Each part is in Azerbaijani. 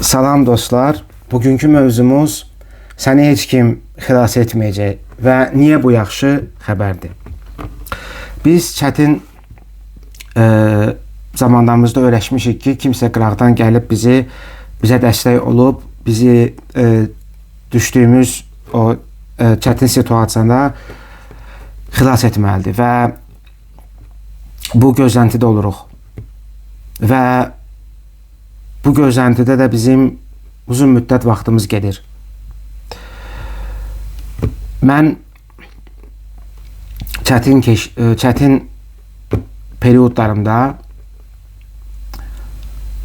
Salam dostlar, bugünkü mövzumuz səni heç kim xilas etməyəcək və niyə bu yaxşı xəbərdir? Biz çətin zamanlarımızda öyrəşmişik ki, kimsə qıraqdan gəlib bizə dəstək olub, bizi düşdüyümüz o çətin situasiyada xilas etməlidir və bu gözləntidə oluruq və bu gözləntidə də bizim uzun müddət vaxtımız gedir. Mən çətin periodlarımda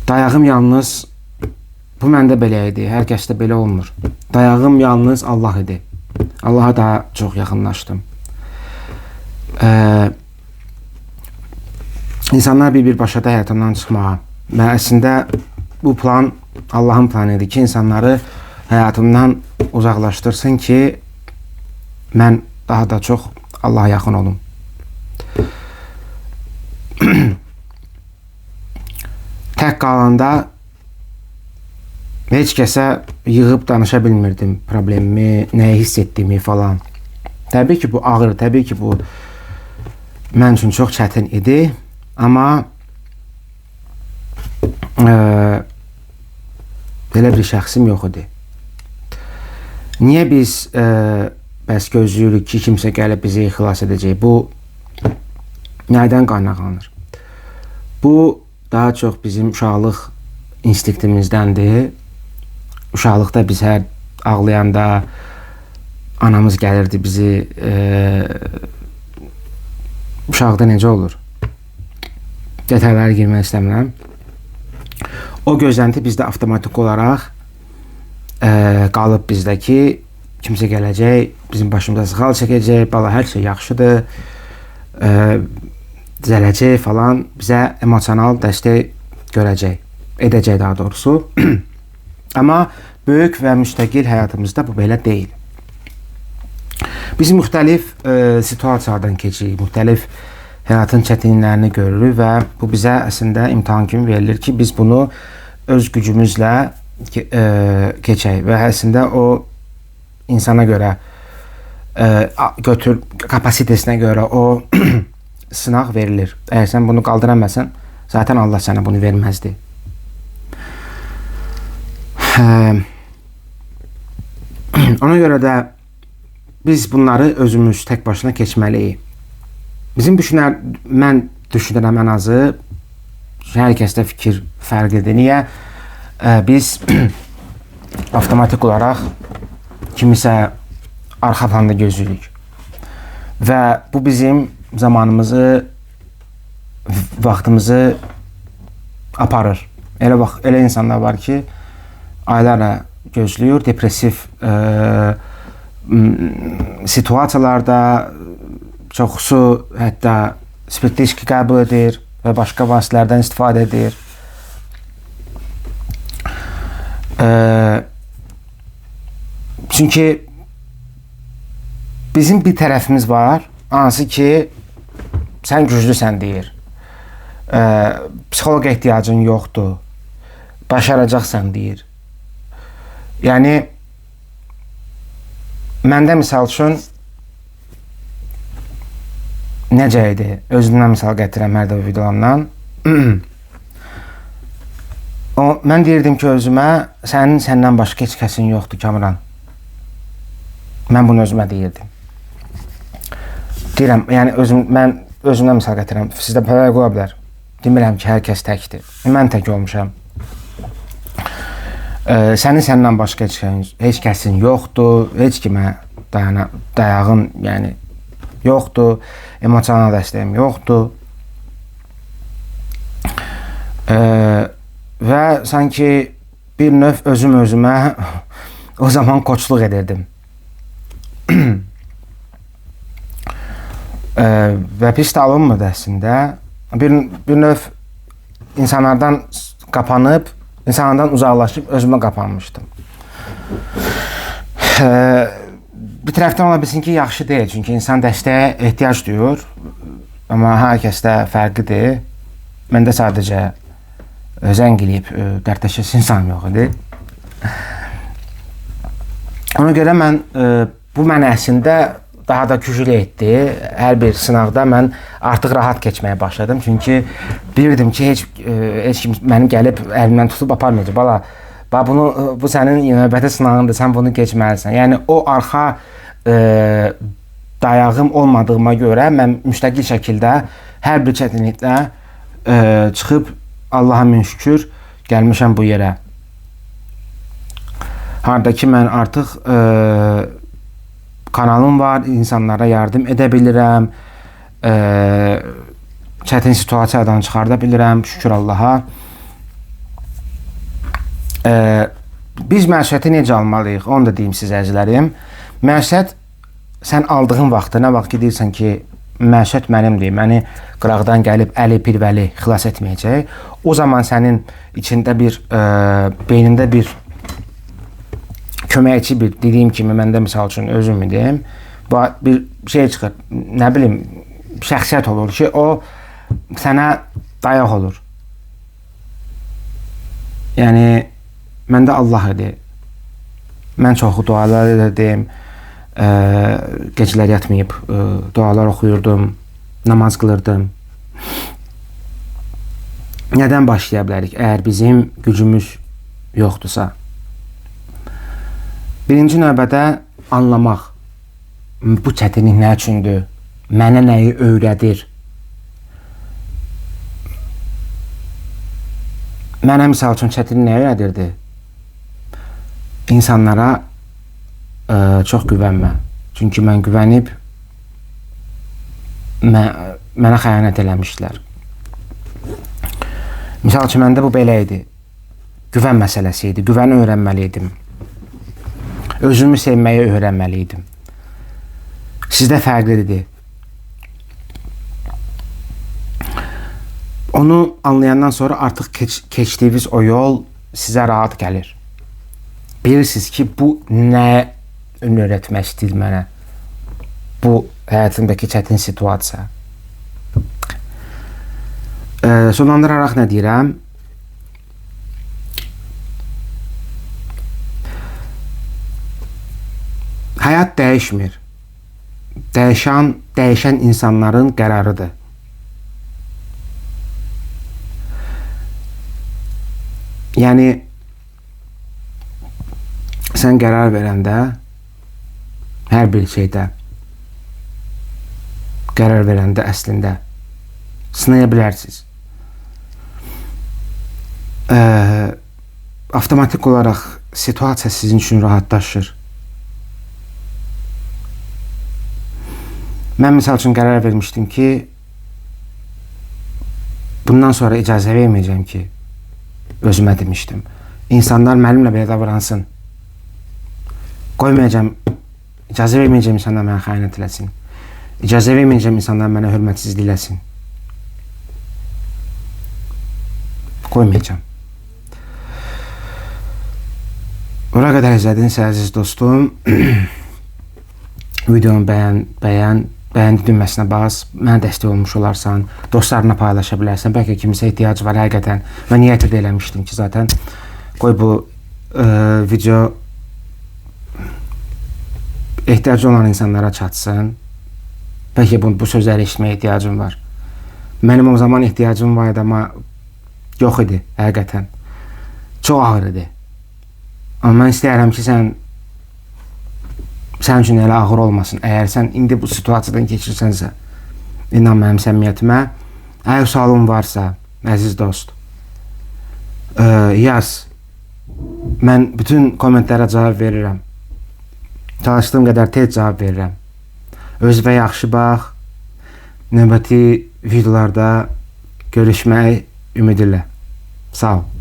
dayağım yalnız, bu məndə belə idi, hər kəsdə belə olmur. Dayağım yalnız Allah idi. Allaha daha çox yaxınlaşdım. İnsanlar bir-başada həyatımdan çıxmağa və əslində bu plan Allahın planıdır ki, insanları həyatımdan uzaqlaşdırsın ki, mən daha da çox Allaha yaxın olum. Tək qalanda heç kəsə yığıb danışa bilmirdim problemimi, nəyi hiss etdiyimi falan. Təbii ki, bu ağır, təbii ki, bu mən üçün çox çətin idi, amma belə bir şəxsim yox idi. Niyə biz bəs gözləyirik ki, kimsə gəlib bizi xilas edəcək? Bu nədən qaynaqlanır? Bu daha çox bizim uşaqlıq instinktimizdəndir. Uşaqlıqda biz hər ağlayanda anamız gəlirdi bizi uşaqda necə olur? Detaylara girmək istəmirəm. O gözlənti bizdə avtomatik olaraq qalıb bizdə ki, kimsə gələcək, bizim başımıza sığal çəkəcək, bala hər şey yaxşıdır, düzələcək falan, bizə emosional dəstək edəcək daha doğrusu. Amma böyük və müstəqil həyatımızda bu belə deyil. Biz müxtəlif situasiyalardan keçirik, müxtəlif həyatın çətinliklərini görürük və bu bizə əslində imtahan kimi verilir ki, biz bunu öz gücümüzlə keçək və əslində o insana görə, kapasitesinə görə o sınaq verilir. Əgər sən bunu qaldıramazsan, zaten Allah sənə bunu verməzdi. Ona görə də biz bunları özümüz tək başına keçməliyik. Mən düşünürəm ən azı, hər kəsdə fikir fərqlidir. Niyə? Biz avtomatik olaraq kimisə arxa planda gözləyirik. Və bu bizim zamanımızı, vaxtımızı aparır. Elə insanlar var ki, aylarla gözləyir, depressiv situasiyalarda çoxusu hətta spirtli içki qəbul edir və başqa vasitələrdən istifadə edir. Çünki bizim bir tərəfimiz var, hansı ki, sən güclüsən deyir. Psixoloqa ehtiyacın yoxdur, başaracaqsan deyir. Yəni, məndə misal üçün necə idi? Özümdən misal gətirəm hər dəfə videolarımdan. Mən deyirdim ki, özümə, səndən başqa heç kəsin yoxdur, Kamran. Mən bunu özümə deyirdim. Deyirəm, yəni mən özümdən misal gətirəm. Sizdə fərq ola bilər. Demirəm ki, hər kəs təkdir. Mən tək olmuşam. Səndən başqa heç kəsin yoxdur, heç kimə dayağın yoxdur, emosional dəstəyim yoxdur. Və sanki bir növ özümə o zaman koçluq edirdim. Və pis də alınmırdı əslində. Bir növ insanlardan qapanıb, insanlardan uzaqlaşıb özümə qapanmışdım. Bir tərəfdən ola bilsin ki, yaxşı deyil, çünki insan dəstəyə ehtiyac duyur, amma hər kəsdə fərqlidir. Məndə sadəcə zəng eləyib dərdləşəsi insan yox idi. Ona görə mən bu mənə əslində daha da güclü etdi. Hər bir sınaqda mən artıq rahat keçməyə başladım. Çünki bilirdim ki, heç kim məni gəlib əlimdən tutub aparmayacaq. Bala, bu sənin növbəti sınağındır, sən bunu keçməlisən. Yəni o arxa dayağım olmadığıma görə mən müstəqil şəkildə hər bir çətinlikdə çıxıb Allaha min şükür gəlmişəm bu yerə. Harda ki mən artıq kanalım var, insanlara yardım edə bilirəm, çətin situasiyadan çıxarda bilirəm, şükür Allaha. Biz məsuliyyəti necə almalıyıq, onu da deyim sizə əzizlərim. Məsuliyyət sən aldığın vaxtı, nə vaxt ki deyirsən ki, məsuliyyət mənimdir, məni qıraqdan gəlib əli pirvəli xilas etməyəcək. O zaman sənin içində beynində bir köməkçi, dediyim kimi, məndə misal üçün özüm idim, bir şey çıxır, nə bilim, şəxsiyyət olur ki, o sənə dayaq olur. Yəni, məndə Allah idi. Mən çoxu dualar edirdim, gecələr yatmayıb dualar oxuyurdum, namaz qılırdım. Nədən başlaya bilərik, əgər bizim gücümüz yoxdursa? Birinci növbədə anlamaq, bu çətinlik nə üçündür, mənə nəyi öyrədir. Mənə misal üçün çətinlik nə öyrədirdi? İnsanlara çox güvənmə. Çünki mən güvənib mənə xəyanət eləmişdilər. Misal üçün, məndə bu belə idi. Güvən məsələsi idi. Güvəni öyrənməliydim. Özümü sevməyi öyrənməliydim. Sizdə fərqlidir. Onu anlayandan sonra artıq keçdiyiniz o yol sizə rahat gəlir. Bilirsiniz ki, bu nə öyrətmək istəyir mənə? Bu həyatımdakı çətin situasiya. Sonlandıraraq nə deyirəm? Həyat dəyişmir. Dəyişən insanların qərarıdır. Yəni, sən qərar verəndə, hər bir şeydə qərar verəndə əslində sınaya bilərsiniz. Avtomatik olaraq situasiya sizin üçün rahatlaşır. Mən misal üçün qərar vermişdim ki, bundan sonra icazə verməyəcəm ki, özümə demişdim. İnsanlar mənimlə belə davransın. Qoymayacam, icazə verməyəcəm insanlar mənə xəyanət eləsin. İcazə verməyəcəm insanlar mənə hörmətsizlik eləsin. Qoymayacam. Ora qədər izlədinizsə, əziz dostum, videonu bəyəndi düyməsinə bas, mənə dəstək olmuş olarsan, dostlarına paylaşa bilərsən, bəlkə kimisə ehtiyac var həqiqətən. Mən niyyət eləmişdim ki, zaten qoy bu video ehtiyacı olan insanlara çatsın. Bəlkə bu sözləri eşitməyə ehtiyacım var. Mənim o zaman ehtiyacım var idi, amma yox idi həqiqətən. Çox ağır idi. Amma mən istəyərəm ki, sən üçün elə ağır olmasın. Əgər sən indi bu situasiyadan keçirsənsə, inan mənim səmimiyyətimə, əgər sualın varsa, əziz dost, yaz. Mən bütün kommentlərə cavab verirəm. Çalışdığım qədər tez cavab verirəm. Özünə yaxşı bax. Növbəti videolarda görüşmək ümidi ilə. Sağ ol.